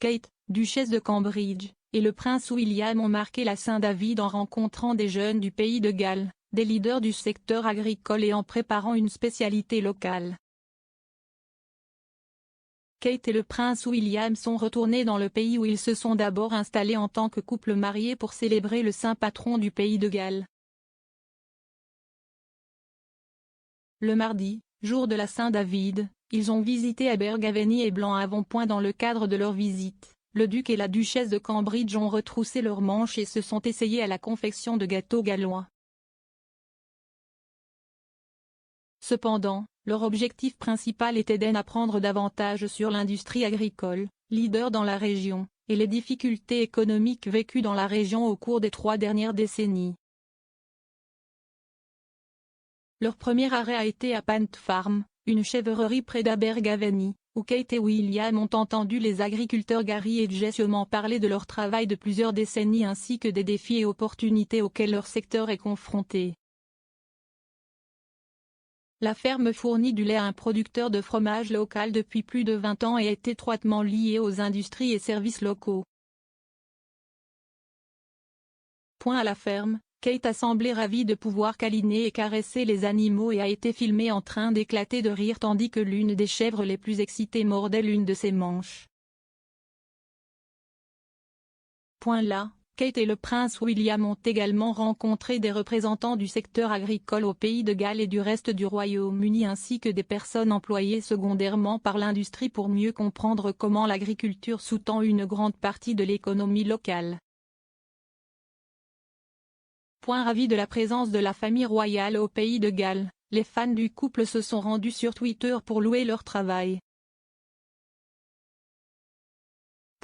Kate, duchesse de Cambridge, et le prince William ont marqué la Saint-David en rencontrant des jeunes du pays de Galles, des leaders du secteur agricole et en préparant une spécialité locale. Kate et le prince William sont retournés dans le pays où ils se sont d'abord installés en tant que couple marié pour célébrer le saint patron du pays de Galles. Le mardi, jour de la Saint-David, ils ont visité Abergavenny et Blanc-Avant-Point. Dans le cadre de leur visite, le duc et la duchesse de Cambridge ont retroussé leurs manches et se sont essayés à la confection de gâteaux gallois. Cependant, leur objectif principal était d'en apprendre davantage sur l'industrie agricole, leader dans la région, et les difficultés économiques vécues dans la région au cours des 3 dernières décennies. Leur premier arrêt a été à Pant Farm, une chèvrerie près d'Abergavenny, où Kate et William ont entendu les agriculteurs Gary et Jesse parler de leur travail de plusieurs décennies ainsi que des défis et opportunités auxquels leur secteur est confronté. La ferme fournit du lait à un producteur de fromage local depuis plus de 20 ans et est étroitement liée aux industries et services locaux. À la ferme, Kate a semblé ravie de pouvoir câliner et caresser les animaux et a été filmée en train d'éclater de rire tandis que l'une des chèvres les plus excitées mordait l'une de ses manches. Là, Kate et le prince William ont également rencontré des représentants du secteur agricole au pays de Galles et du reste du Royaume-Uni ainsi que des personnes employées secondairement par l'industrie pour mieux comprendre comment l'agriculture sous-tend une grande partie de l'économie locale. Ravis de la présence de la famille royale au pays de Galles, les fans du couple se sont rendus sur Twitter pour louer leur travail.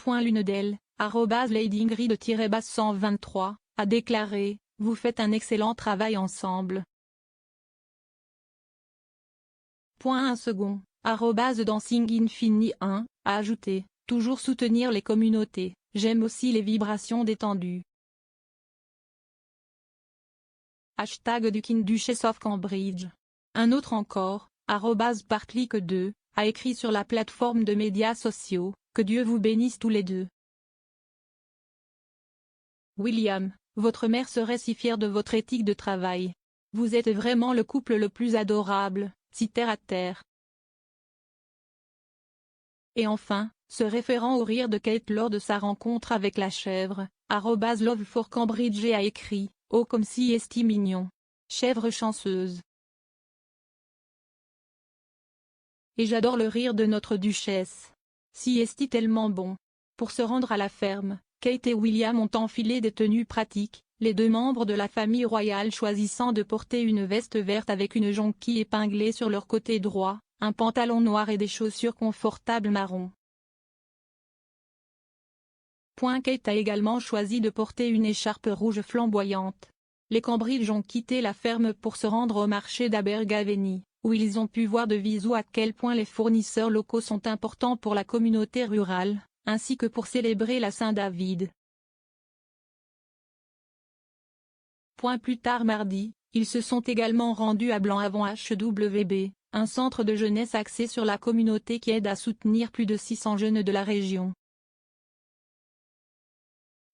L'une d'elles, @LadyIngrid_123, a déclaré « Vous faites un excellent travail ensemble ». Un second, @DancingInfini1, a ajouté « Toujours soutenir les communautés, j'aime aussi les vibrations détendues ». #Duchess of Cambridge. Un autre encore, @Partlique2, a écrit sur la plateforme de médias sociaux « Que Dieu vous bénisse tous les deux ». William, votre mère serait si fière de votre éthique de travail. Vous êtes vraiment le couple le plus adorable, si terre à terre. Et enfin, se référant au rire de Kate lors de sa rencontre avec la chèvre, @LoveForCambridge a écrit « Oh comme si est mignon. Chèvre chanceuse. » Et j'adore le rire de notre duchesse. Si est tellement bon. Pour se rendre à la ferme, Kate et William ont enfilé des tenues pratiques, les deux membres de la famille royale choisissant de porter une veste verte avec une jonquille épinglée sur leur côté droit, un pantalon noir et des chaussures confortables marron. Kate a également choisi de porter une écharpe rouge flamboyante. Les Cambridge ont quitté la ferme pour se rendre au marché d'Abergavenny, où ils ont pu voir de visu à quel point les fournisseurs locaux sont importants pour la communauté rurale, ainsi que pour célébrer la Saint-David. Plus tard mardi, ils se sont également rendus à Blanc-Avant-HWB, un centre de jeunesse axé sur la communauté qui aide à soutenir plus de 600 jeunes de la région.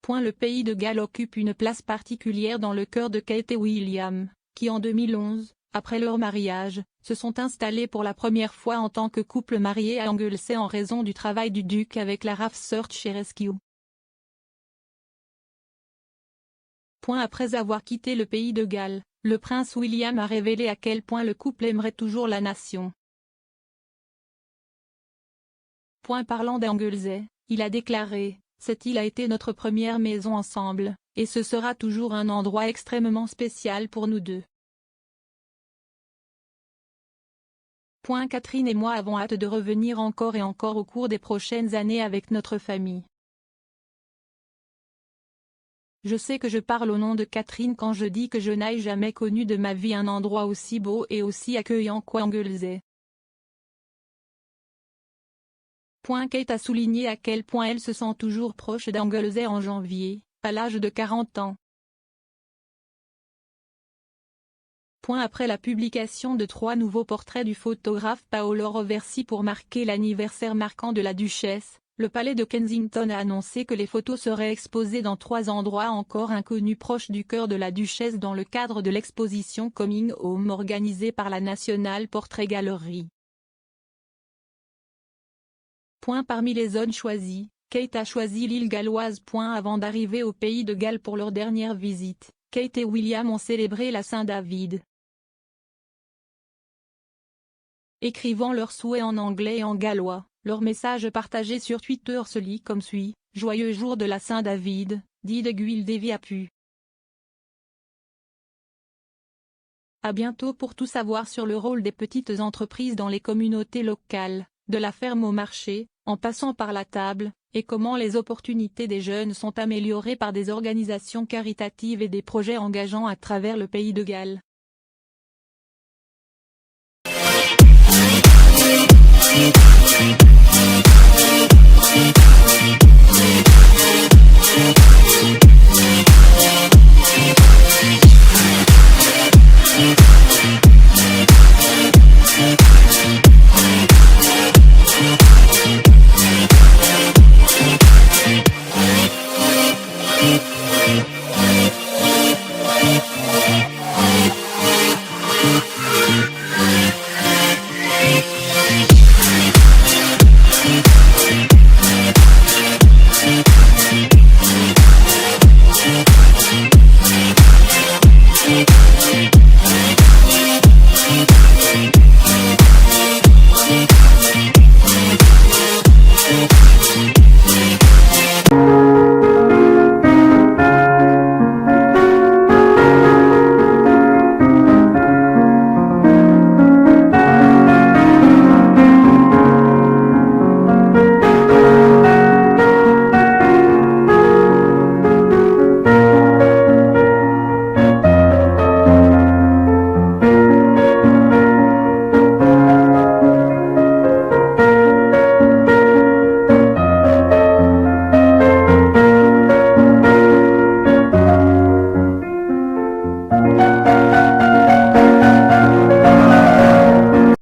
Le pays de Galles occupe une place particulière dans le cœur de Kate et William, qui en 2011, après leur mariage, se sont installés pour la première fois en tant que couple marié à Anglesey en raison du travail du duc avec la RAF Search and Rescue. Après avoir quitté le pays de Galles, le prince William a révélé à quel point le couple aimerait toujours la nation. Parlant d'Anglesey, il a déclaré « Cette île a été notre première maison ensemble, et ce sera toujours un endroit extrêmement spécial pour nous deux. » Catherine et moi avons hâte de revenir encore et encore au cours des prochaines années avec notre famille. Je sais que je parle au nom de Catherine quand je dis que je n'ai jamais connu de ma vie un endroit aussi beau et aussi accueillant qu'Anglesey. Kate a souligné à quel point elle se sent toujours proche d'Anglesey en janvier, à l'âge de 40 ans. Après la publication de 3 nouveaux portraits du photographe Paolo Roversi pour marquer l'anniversaire marquant de la duchesse, le palais de Kensington a annoncé que les photos seraient exposées dans 3 endroits encore inconnus proches du cœur de la duchesse dans le cadre de l'exposition Coming Home organisée par la National Portrait Gallery. Parmi les zones choisies, Kate a choisi l'île galloise. Avant d'arriver au pays de Galles pour leur dernière visite, Kate et William ont célébré la Saint-David. Écrivant leurs souhaits en anglais et en gallois, leur message partagé sur Twitter se lit comme suit: « Joyeux jour de la Saint-David, dit de Guil Devi a pu. » À bientôt pour tout savoir sur le rôle des petites entreprises dans les communautés locales, de la ferme au marché, en passant par la table, et comment les opportunités des jeunes sont améliorées par des organisations caritatives et des projets engageants à travers le pays de Galles.